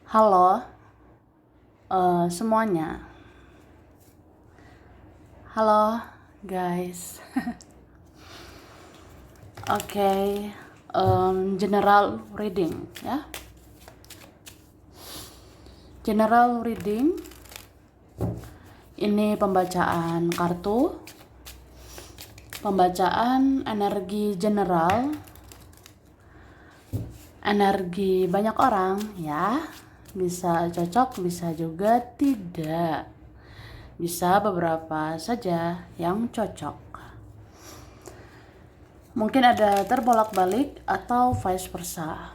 Halo, semuanya. Halo, guys. Oke, general reading ya. General reading ini pembacaan kartu, pembacaan energi general, energi banyak orang ya. Bisa cocok, bisa juga tidak. Bisa beberapa saja yang cocok. Mungkin ada terbolak-balik atau vice versa.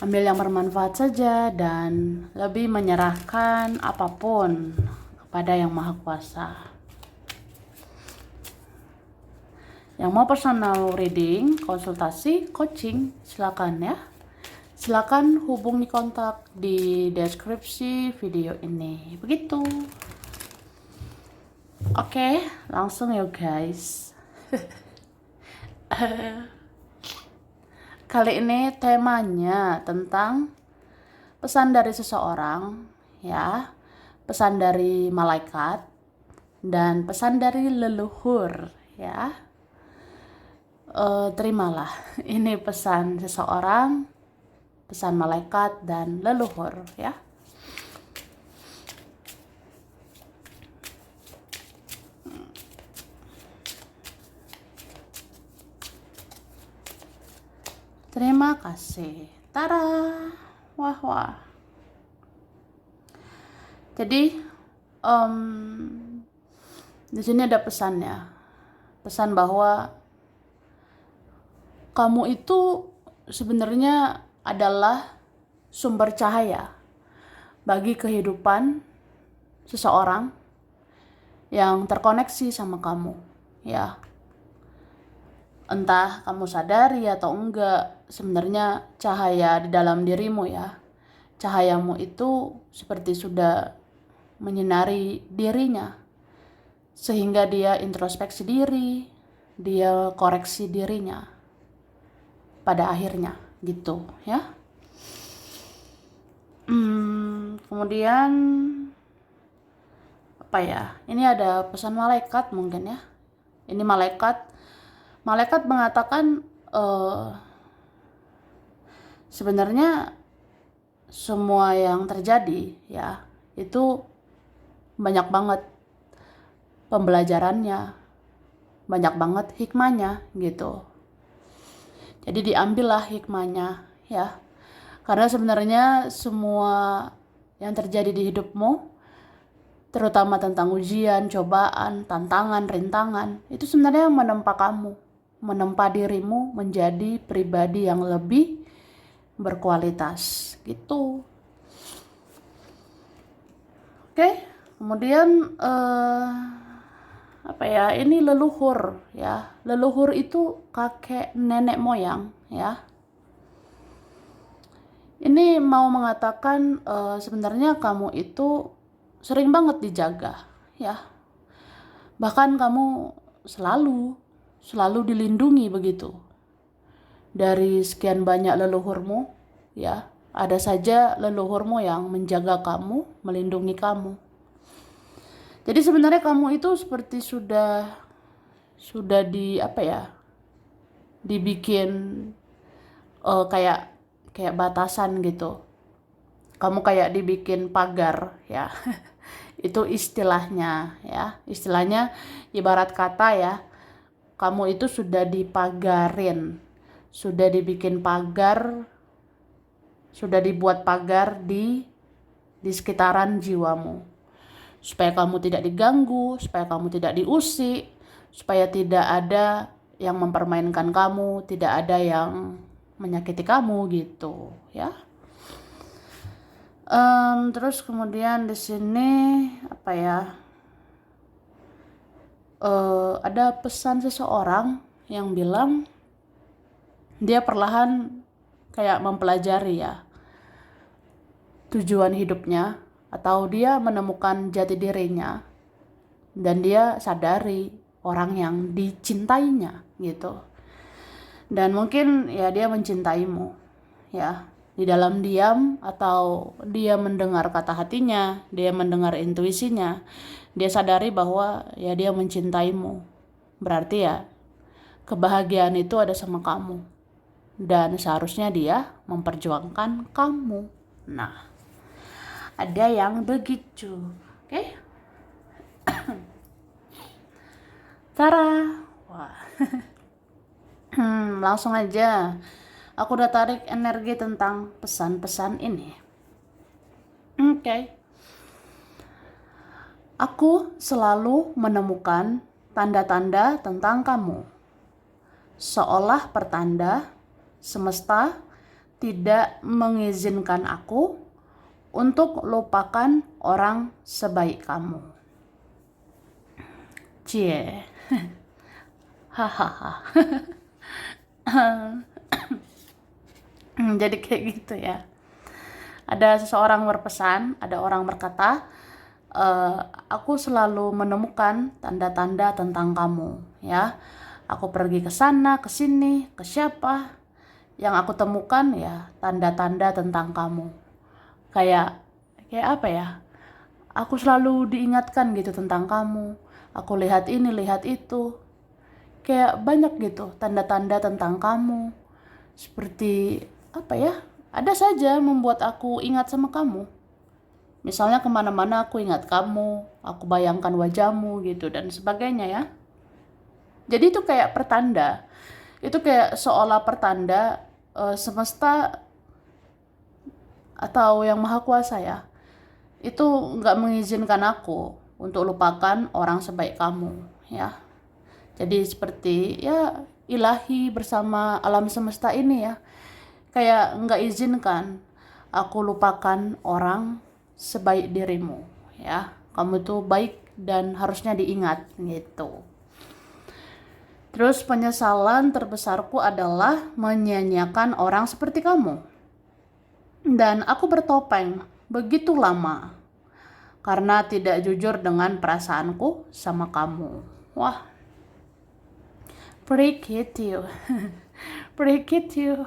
Ambil yang bermanfaat saja dan lebih menyerahkan apapun kepada Yang Maha Kuasa. Yang mau personal reading, konsultasi, coaching, silakan ya. Silakan hubungi kontak di deskripsi video ini. Begitu. Oke, langsung ya guys. Kali ini temanya tentang pesan dari seseorang ya, pesan dari malaikat dan pesan dari leluhur ya. Terimalah, ini pesan seseorang, pesan malaikat dan leluhur ya. Terima kasih. Tara. Wah wah. Jadi di sini ada pesannya. Pesan bahwa kamu itu sebenarnya adalah sumber cahaya bagi kehidupan seseorang yang terkoneksi sama kamu, ya. Entah kamu sadari atau enggak, sebenarnya cahaya di dalam dirimu ya. Cahayamu itu seperti sudah menyinari dirinya, sehingga dia introspeksi diri, dia koreksi dirinya pada akhirnya gitu ya. Kemudian apa ya, ini ada pesan malaikat mungkin ya. Ini malaikat mengatakan sebenarnya semua yang terjadi ya itu banyak banget pembelajarannya, banyak banget hikmahnya gitu. Jadi diambillah hikmahnya ya. Karena sebenarnya semua yang terjadi di hidupmu, terutama tentang ujian, cobaan, tantangan, rintangan, itu sebenarnya menempa kamu, menempa dirimu menjadi pribadi yang lebih berkualitas gitu. Oke, kemudian apa ya, ini leluhur ya. Leluhur itu kakek nenek moyang ya. Ini mau mengatakan sebenarnya kamu itu sering banget dijaga ya. Bahkan kamu selalu dilindungi begitu. Dari sekian banyak leluhurmu ya, ada saja leluhurmu yang menjaga kamu, melindungi kamu. Jadi sebenarnya kamu itu seperti sudah di apa ya, dibikin kayak batasan gitu. Kamu kayak dibikin pagar ya. Itu istilahnya ya. Istilahnya ibarat kata ya, kamu itu sudah dipagarin, sudah dibikin pagar, sudah dibuat pagar di sekitaran jiwamu. Supaya kamu tidak diganggu, supaya kamu tidak diusik, supaya tidak ada yang mempermainkan kamu, tidak ada yang menyakiti kamu gitu ya. Terus kemudian di sini apa ya, ada pesan seseorang yang bilang dia perlahan kayak mempelajari ya tujuan hidupnya, atau dia menemukan jati dirinya dan dia sadari orang yang dicintainya gitu. Dan mungkin ya dia mencintaimu ya. di dalam diam, atau dia mendengar kata hatinya, dia mendengar intuisinya, dia sadari bahwa ya dia mencintaimu. Berarti ya kebahagiaan itu ada sama kamu. Dan seharusnya dia memperjuangkan kamu. Nah, ada yang begitu. Oke? Tara. Wah. Langsung aja. Aku udah tarik energi tentang pesan-pesan ini. Oke. Aku selalu menemukan tanda-tanda tentang kamu. Seolah pertanda semesta tidak mengizinkan aku untuk lupakan orang sebaik kamu. Cie. Hahaha. Jadi kayak gitu ya. Ada seseorang berpesan, ada orang berkata, aku selalu menemukan tanda-tanda tentang kamu, ya. Aku pergi ke sana, ke sini, ke siapa, yang aku temukan ya tanda-tanda tentang kamu. Kayak apa ya? Aku selalu diingatkan gitu tentang kamu. Aku lihat ini, lihat itu. Kayak banyak gitu tanda-tanda tentang kamu. Seperti apa ya? Ada saja membuat aku ingat sama kamu. Misalnya kemana-mana aku ingat kamu, aku bayangkan wajahmu gitu dan sebagainya ya. Jadi itu kayak pertanda. Itu kayak seolah pertanda semesta atau yang maha kuasa ya. Itu nggak mengizinkan aku untuk lupakan orang sebaik kamu ya. Jadi seperti ya ilahi bersama alam semesta ini ya. Kayak nggak izinkan aku lupakan orang sebaik dirimu ya. Kamu tuh baik dan harusnya diingat gitu. Terus penyesalan terbesarku adalah menyia-nyiakan orang seperti kamu. Dan aku bertopeng begitu lama karena tidak jujur dengan perasaanku sama kamu. Wah, break it you. Break it you.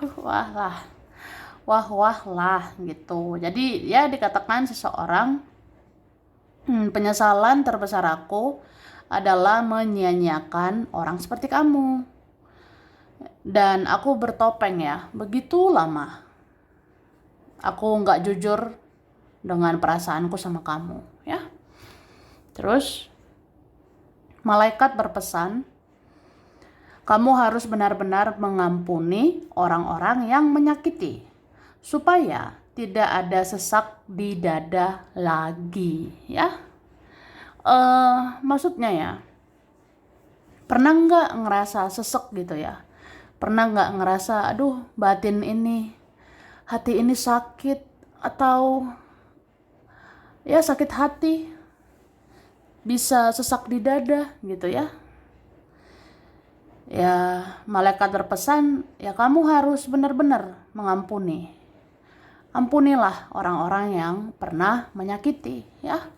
Wah lah gitu. Jadi ya dikatakan seseorang, penyesalan terbesar aku adalah menyia-nyiakan orang seperti kamu. Dan aku bertopeng ya, begitu lama. Aku nggak jujur dengan perasaanku sama kamu ya. Terus malaikat berpesan, kamu harus benar-benar mengampuni orang-orang yang menyakiti, supaya tidak ada sesak di dada lagi ya. Maksudnya ya, pernah nggak ngerasa sesek gitu ya? Pernah nggak ngerasa, aduh batin ini, hati ini sakit, atau ya sakit hati, bisa sesak di dada gitu ya? Ya malaikat berpesan, ya kamu harus benar-benar mengampuni. Ampunilah orang-orang yang pernah menyakiti ya.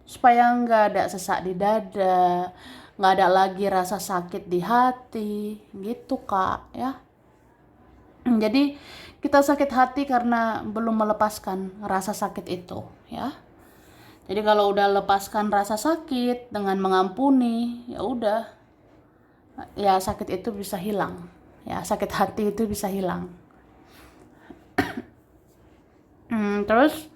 Supaya nggak ada sesak di dada, nggak ada lagi rasa sakit di hati, gitu Kak ya. Jadi kita sakit hati karena belum melepaskan rasa sakit itu ya. Jadi kalau udah lepaskan rasa sakit dengan mengampuni, ya udah, ya sakit itu bisa hilang, ya sakit hati itu bisa hilang. Terus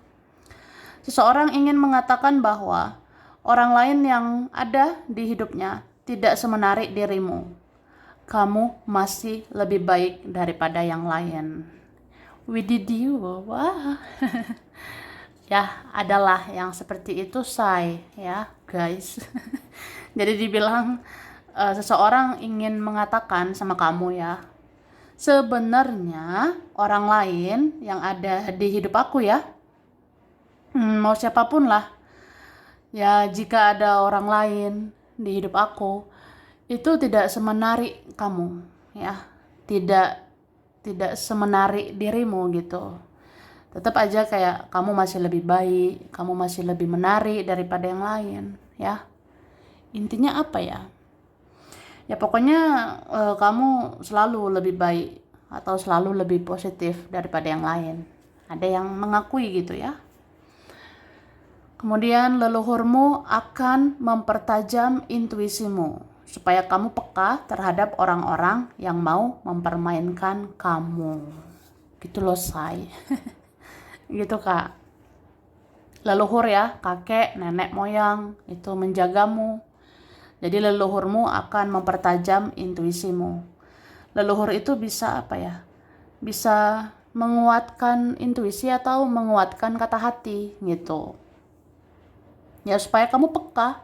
seseorang ingin mengatakan bahwa orang lain yang ada di hidupnya tidak semenarik dirimu. Kamu masih lebih baik daripada yang lain. We did you. Wah. Ya, adalah yang seperti itu, say, ya, guys. Jadi dibilang seseorang ingin mengatakan sama kamu ya, sebenarnya orang lain yang ada di hidup aku ya, mau siapapun lah ya, jika ada orang lain di hidup aku itu tidak semenarik kamu ya, tidak semenarik dirimu gitu. Tetap aja kayak kamu masih lebih baik, kamu masih lebih menarik daripada yang lain ya. Intinya apa ya, ya pokoknya kamu selalu lebih baik atau selalu lebih positif daripada yang lain. Ada yang mengakui gitu ya. Kemudian leluhurmu akan mempertajam intuisimu supaya kamu peka terhadap orang-orang yang mau mempermainkan kamu. Gitu loh, say. Gitu, Kak. Leluhur ya, kakek, nenek moyang itu menjagamu. Jadi leluhurmu akan mempertajam intuisimu. Leluhur itu bisa apa ya? Bisa menguatkan intuisi atau menguatkan kata hati gitu. Ya supaya kamu peka,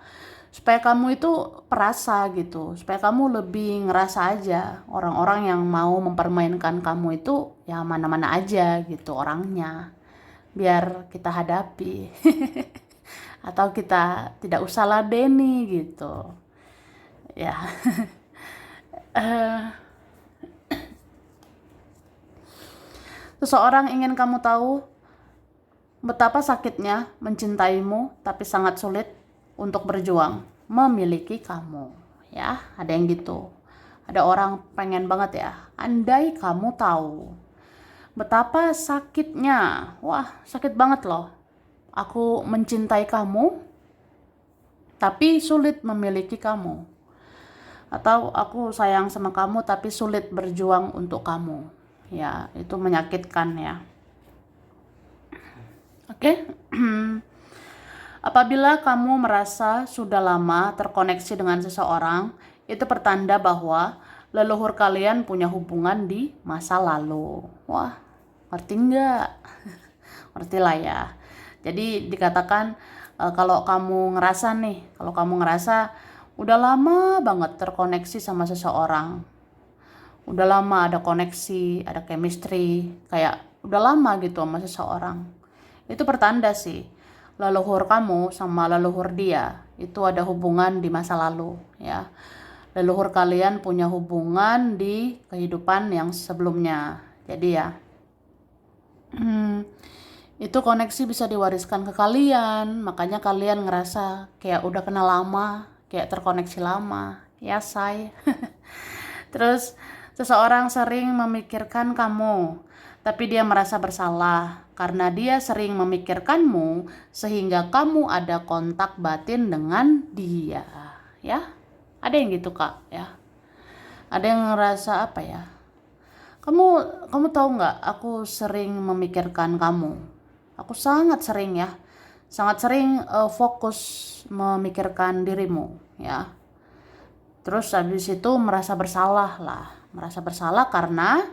supaya kamu itu perasa gitu, supaya kamu lebih ngerasa aja orang-orang yang mau mempermainkan kamu itu ya mana-mana aja gitu orangnya, biar kita hadapi atau kita tidak usah ladeni gitu ya. Seseorang ingin kamu tahu betapa sakitnya mencintaimu tapi sangat sulit untuk berjuang memiliki kamu. Ya, ada yang gitu. Ada orang pengen banget ya, andai kamu tahu betapa sakitnya. Wah, sakit banget loh. Aku mencintai kamu tapi sulit memiliki kamu. Atau aku sayang sama kamu tapi sulit berjuang untuk kamu. Ya, itu menyakitkan ya. Oke. Apabila kamu merasa sudah lama terkoneksi dengan seseorang, itu pertanda bahwa leluhur kalian punya hubungan di masa lalu. Wah, ngerti nggak? Ngerti lah ya. Jadi dikatakan kalau kamu ngerasa udah lama banget terkoneksi sama seseorang, udah lama ada koneksi, ada chemistry, kayak udah lama gitu sama seseorang, itu pertanda sih leluhur kamu sama leluhur dia itu ada hubungan di masa lalu ya. Leluhur kalian punya hubungan di kehidupan yang sebelumnya. Jadi ya itu koneksi bisa diwariskan ke kalian, makanya kalian ngerasa kayak udah kenal lama, kayak terkoneksi lama ya, say. Terus seseorang sering memikirkan kamu, tapi dia merasa bersalah karena dia sering memikirkanmu sehingga kamu ada kontak batin dengan dia. Ya, ada yang gitu, Kak, ya. Ada yang ngerasa apa ya? Kamu tahu nggak? Aku sering memikirkan kamu. Aku sangat sering ya, sangat sering fokus memikirkan dirimu, ya. Terus habis itu merasa bersalah lah, merasa bersalah karena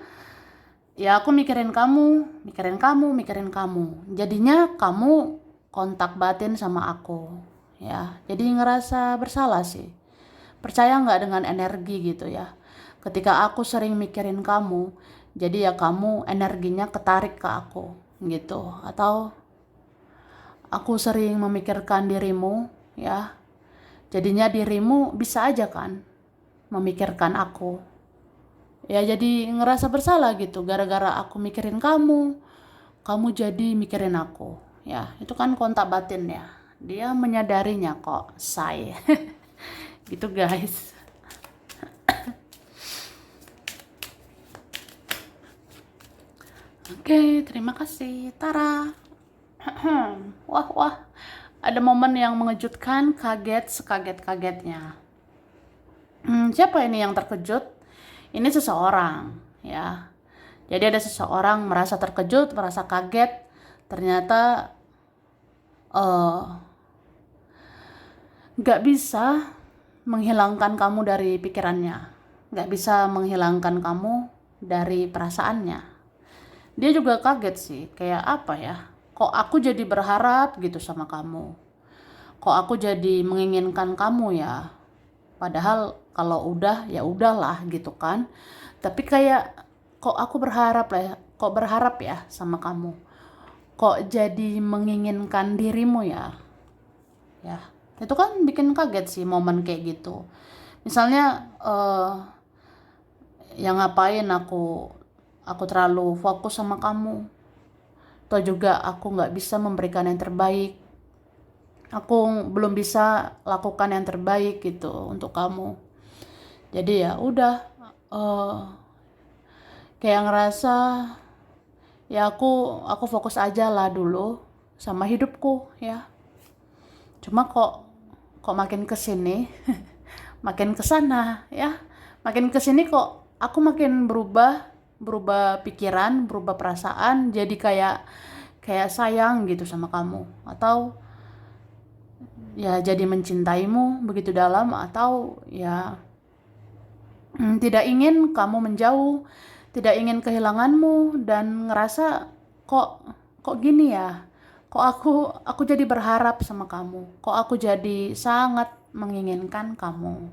ya aku mikirin kamu. Jadinya kamu kontak batin sama aku, ya. Jadi ngerasa bersalah sih. Percaya nggak dengan energi gitu ya? Ketika aku sering mikirin kamu, jadi ya kamu energinya ketarik ke aku gitu. Atau aku sering memikirkan dirimu, ya. Jadinya dirimu bisa aja kan memikirkan aku. Ya jadi ngerasa bersalah gitu gara-gara aku mikirin kamu. Kamu jadi mikirin aku. Ya, itu kan kontak batin ya. Dia menyadarinya kok, say. Gitu guys. Oke, terima kasih. Tara. Wah. Ada momen yang mengejutkan, kaget, sekaget-kagetnya. Siapa ini yang terkejut? Ini seseorang, ya. Jadi ada seseorang merasa terkejut, merasa kaget. Ternyata gak bisa menghilangkan kamu dari pikirannya. Gak bisa menghilangkan kamu dari perasaannya. Dia juga kaget sih, kayak apa ya? Kok aku jadi berharap gitu sama kamu? Kok aku jadi menginginkan kamu ya? Padahal kalau udah ya udahlah gitu kan. Tapi kayak kok aku berharap ya sama kamu. Kok jadi menginginkan dirimu ya? Ya, itu kan bikin kaget sih momen kayak gitu. Misalnya yang ngapain aku terlalu fokus sama kamu, atau juga aku nggak bisa memberikan yang terbaik, aku belum bisa lakukan yang terbaik gitu untuk kamu. Jadi ya udah, kayak ngerasa ya aku fokus aja lah dulu sama hidupku ya. Cuma kok makin kesini makin kesana ya, makin kesini kok aku makin berubah pikiran, berubah perasaan, jadi kayak sayang gitu sama kamu, atau ya jadi mencintaimu begitu dalam, atau ya tidak ingin kamu menjauh, tidak ingin kehilanganmu, dan ngerasa kok kok gini ya, kok aku jadi berharap sama kamu, kok aku jadi sangat menginginkan kamu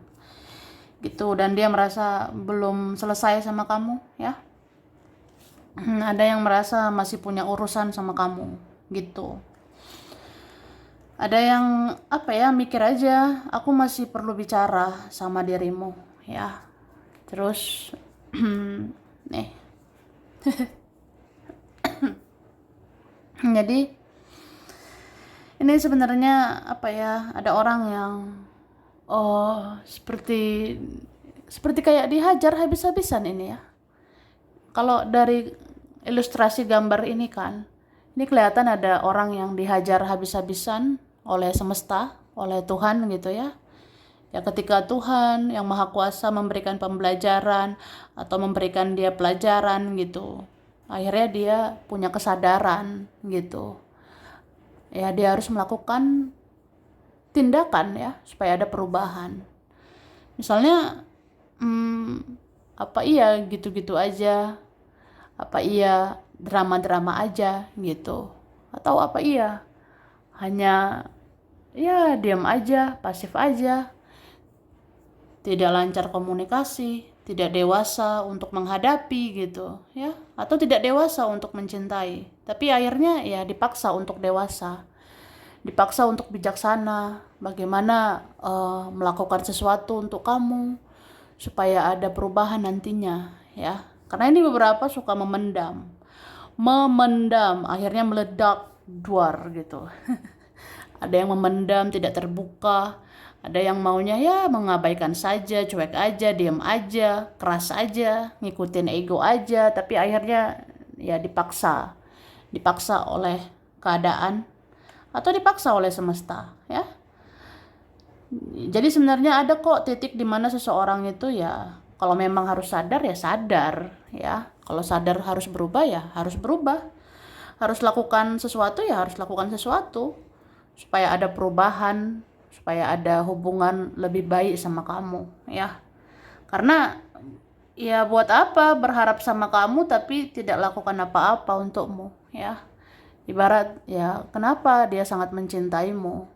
gitu, dan dia merasa belum selesai sama kamu ya. Ada yang merasa masih punya urusan sama kamu gitu. Ada yang apa ya, mikir aja aku masih perlu bicara sama dirimu ya. Terus nih. Jadi ini sebenarnya apa ya, ada orang yang seperti kayak dihajar habis-habisan ini ya. Kalau dari ilustrasi gambar ini kan, ini kelihatan ada orang yang dihajar habis-habisan oleh semesta, oleh Tuhan gitu ya. Ya ketika Tuhan yang Maha Kuasa memberikan pembelajaran atau memberikan dia pelajaran gitu, akhirnya dia punya kesadaran gitu. Ya dia harus melakukan tindakan ya supaya ada perubahan. Misalnya apa iya gitu-gitu aja, apa iya drama-drama aja gitu, atau apa iya hanya ya diam aja, pasif aja, tidak lancar komunikasi, tidak dewasa untuk menghadapi gitu ya, atau tidak dewasa untuk mencintai, tapi akhirnya ya dipaksa untuk dewasa, dipaksa untuk bijaksana, bagaimana melakukan sesuatu untuk kamu supaya ada perubahan nantinya ya. Karena ini beberapa suka memendam, akhirnya meledak duar gitu. Ada yang memendam, tidak terbuka, ada yang maunya ya mengabaikan saja, cuek aja, diam aja, keras aja, ngikutin ego aja, tapi akhirnya ya dipaksa oleh keadaan atau dipaksa oleh semesta ya. Jadi sebenarnya ada kok titik di mana seseorang itu ya kalau memang harus sadar ya sadar ya. Kalau sadar harus berubah ya harus berubah. Harus lakukan sesuatu ya harus lakukan sesuatu supaya ada perubahan, supaya ada hubungan lebih baik sama kamu ya. Karena ya buat apa berharap sama kamu tapi tidak lakukan apa-apa untukmu ya. Ibarat ya kenapa dia sangat mencintaimu,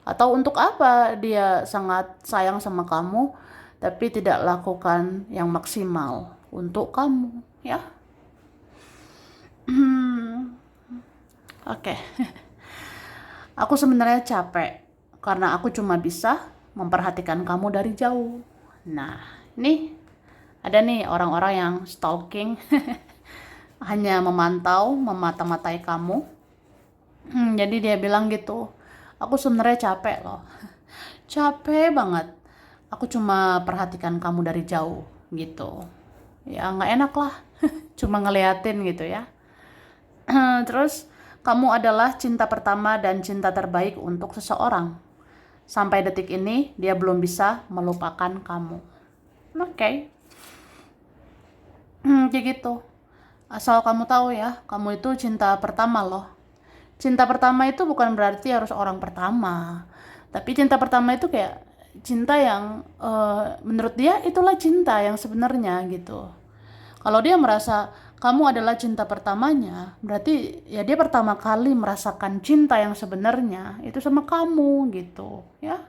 atau untuk apa dia sangat sayang sama kamu tapi tidak lakukan yang maksimal untuk kamu ya. Oke. Aku sebenarnya capek karena aku cuma bisa memperhatikan kamu dari jauh. Nah, ini ada nih orang-orang yang stalking, hanya memantau, memata-matai kamu. Jadi dia bilang gitu, aku sebenarnya capek loh, capek banget. Aku cuma perhatikan kamu dari jauh gitu. Ya nggak enak lah, cuma ngeliatin gitu ya. Terus kamu adalah cinta pertama dan cinta terbaik untuk seseorang. Sampai detik ini dia belum bisa melupakan kamu. Oke. Kayak gitu. Asal kamu tahu ya, kamu itu cinta pertama loh. Cinta pertama itu bukan berarti harus orang pertama. Tapi cinta pertama itu kayak cinta yang menurut dia itulah cinta yang sebenarnya gitu. Kalau dia merasa kamu adalah cinta pertamanya, berarti ya dia pertama kali merasakan cinta yang sebenarnya itu sama kamu gitu ya.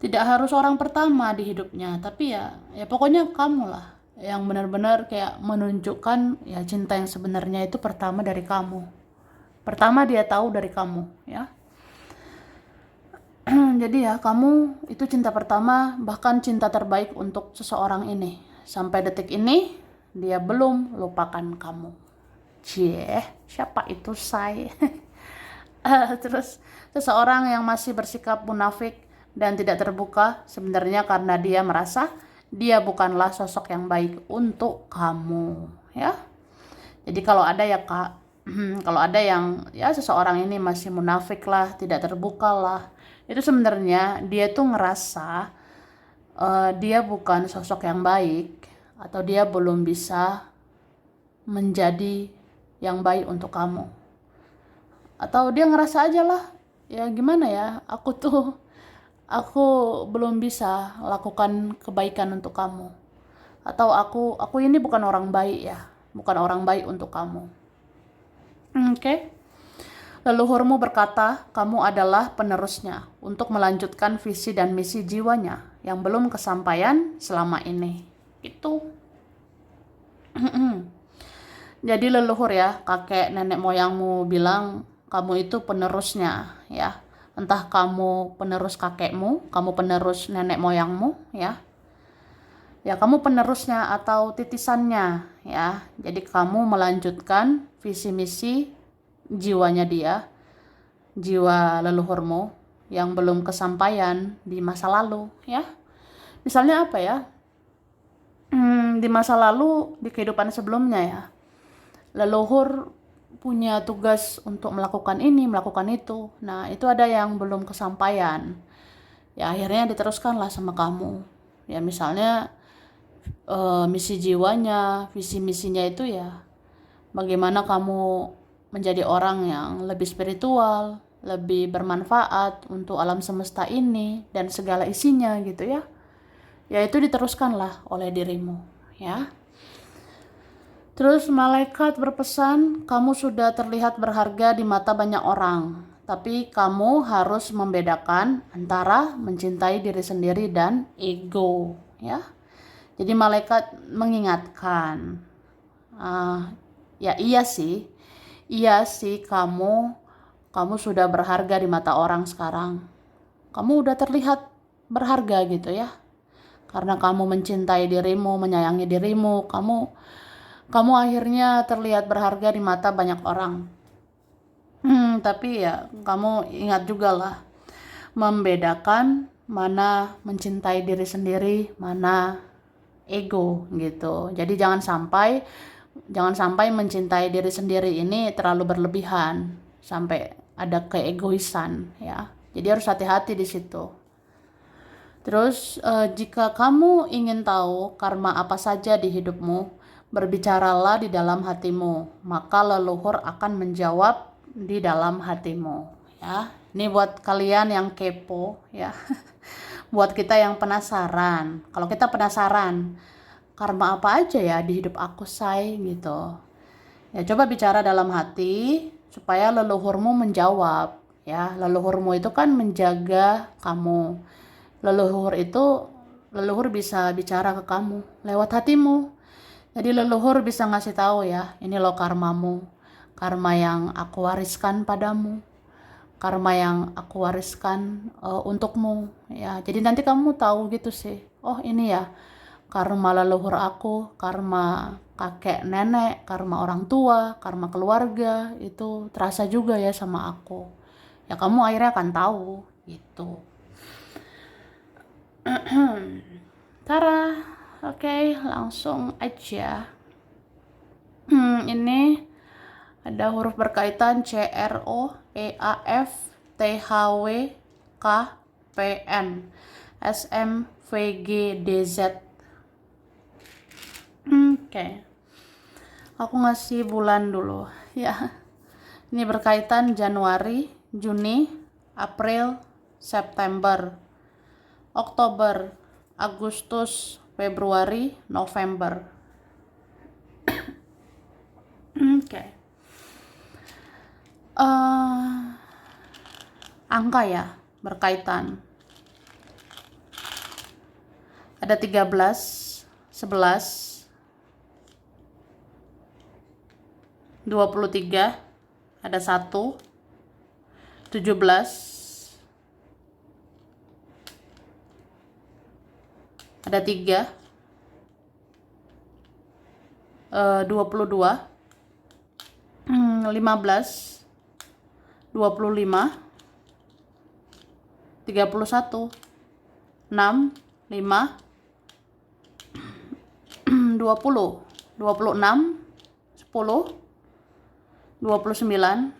Tidak harus orang pertama di hidupnya, tapi ya pokoknya kamu lah yang benar-benar kayak menunjukkan ya cinta yang sebenarnya itu pertama dari kamu. Pertama dia tahu dari kamu ya. Jadi ya kamu itu cinta pertama, bahkan cinta terbaik untuk seseorang ini. Sampai detik ini dia belum lupakan kamu. Siapa itu saya? Terus seseorang yang masih bersikap munafik dan tidak terbuka sebenarnya karena dia merasa dia bukanlah sosok yang baik untuk kamu, ya. Jadi kalau ada ya Kak, kalau ada yang ya seseorang ini masih munafik lah, tidak terbuka lah, itu sebenarnya dia tuh ngerasa dia bukan sosok yang baik, atau dia belum bisa menjadi yang baik untuk kamu, atau dia ngerasa aja lah, ya gimana ya, aku belum bisa lakukan kebaikan untuk kamu, atau aku ini bukan orang baik ya, bukan orang baik untuk kamu. Oke. Leluhurmu berkata, kamu adalah penerusnya untuk melanjutkan visi dan misi jiwanya yang belum kesampaian selama ini. Itu. Jadi leluhur ya, kakek nenek moyangmu bilang kamu itu penerusnya ya. Entah kamu penerus kakekmu, kamu penerus nenek moyangmu ya. Ya, kamu penerusnya atau titisannya ya. Jadi kamu melanjutkan visi misi jiwanya dia, jiwa leluhurmu yang belum kesampaian di masa lalu ya. Misalnya apa ya? Di masa lalu, di kehidupan sebelumnya ya, leluhur punya tugas untuk melakukan ini, melakukan itu. Nah, itu ada yang belum kesampaian. Ya, akhirnya diteruskanlah sama kamu. Ya, misalnya misi jiwanya, visi misinya itu ya bagaimana kamu menjadi orang yang lebih spiritual, lebih bermanfaat untuk alam semesta ini dan segala isinya gitu ya. Ya itu diteruskanlah oleh dirimu ya. Terus malaikat berpesan, kamu sudah terlihat berharga di mata banyak orang, tapi kamu harus membedakan antara mencintai diri sendiri dan ego ya. Jadi malaikat mengingatkan, ya iya sih kamu sudah berharga di mata orang sekarang. Kamu udah terlihat berharga gitu ya. Karena kamu mencintai dirimu, menyayangi dirimu, kamu akhirnya terlihat berharga di mata banyak orang. Tapi ya kamu ingat juga lah, membedakan mana mencintai diri sendiri, mana ego gitu. Jadi jangan sampai mencintai diri sendiri ini terlalu berlebihan sampai ada keegoisan ya. Jadi harus hati-hati di situ. Terus jika kamu ingin tahu karma apa saja di hidupmu, berbicaralah di dalam hatimu, maka leluhur akan menjawab di dalam hatimu ya. Ini buat kalian yang kepo ya. Buat kita yang penasaran. Kalau kita penasaran, karma apa aja ya di hidup aku say gitu. Ya coba bicara dalam hati supaya leluhurmu menjawab ya. Leluhurmu itu kan menjaga kamu. Leluhur bisa bicara ke kamu lewat hatimu. Jadi leluhur bisa ngasih tahu ya, ini loh karmamu. Karma yang aku wariskan padamu. Karma yang aku wariskan untukmu ya. Jadi nanti kamu tahu gitu sih. Oh, ini ya karma leluhur aku, karma kakek nenek, karma orang tua, karma keluarga, itu terasa juga ya sama aku. Ya kamu akhirnya akan tahu gitu. Tara, oke, langsung aja. Ini ada huruf berkaitan CROEAFTHWKPN SMVGDZ. Oke. Aku ngasih bulan dulu ya. Ini berkaitan Januari, Juni, April, September, Oktober, Agustus, Februari, November. Oke. Angka ya berkaitan. Ada 13, 11, 23, ada 1, 17, ada 3, 22, 15, 25, 31, 6, 5, 20, 26, 10, 29,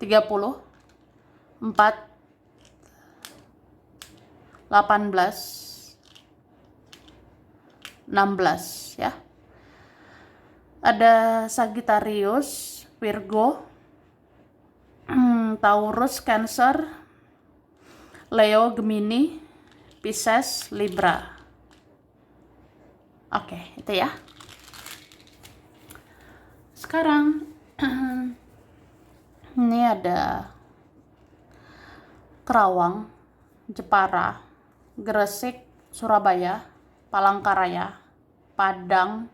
30, 4, 18, 16 ya. Ada Sagittarius, Virgo, Taurus, Cancer, Leo, Gemini, Pisces, Libra. Oke, itu ya. Sekarang ini ada Kerawang, Jepara, Gresik, Surabaya, Palangkaraya, Padang,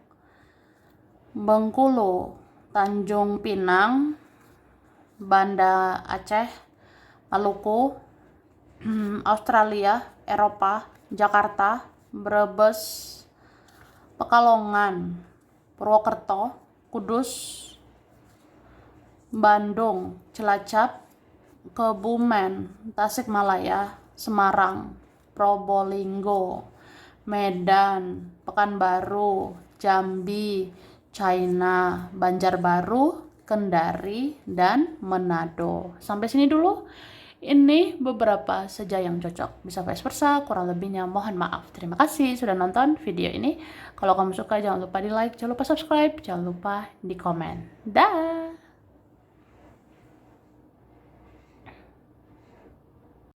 Bengkulu, Tanjung Pinang, Banda Aceh, Maluku, Australia, Eropa, Jakarta, Brebes, Pekalongan, Purwokerto, Kudus, Bandung, Cilacap, Kebumen, Tasikmalaya, Semarang, Probolinggo, Medan, Pekanbaru, Jambi, China, Banjarbaru, Kendari, dan Manado. Sampai sini dulu. Ini beberapa saja yang cocok. Bisa vice versa, kurang lebihnya mohon maaf. Terima kasih sudah nonton video ini. Kalau kamu suka jangan lupa di like, jangan lupa subscribe, jangan lupa di komen. Dah.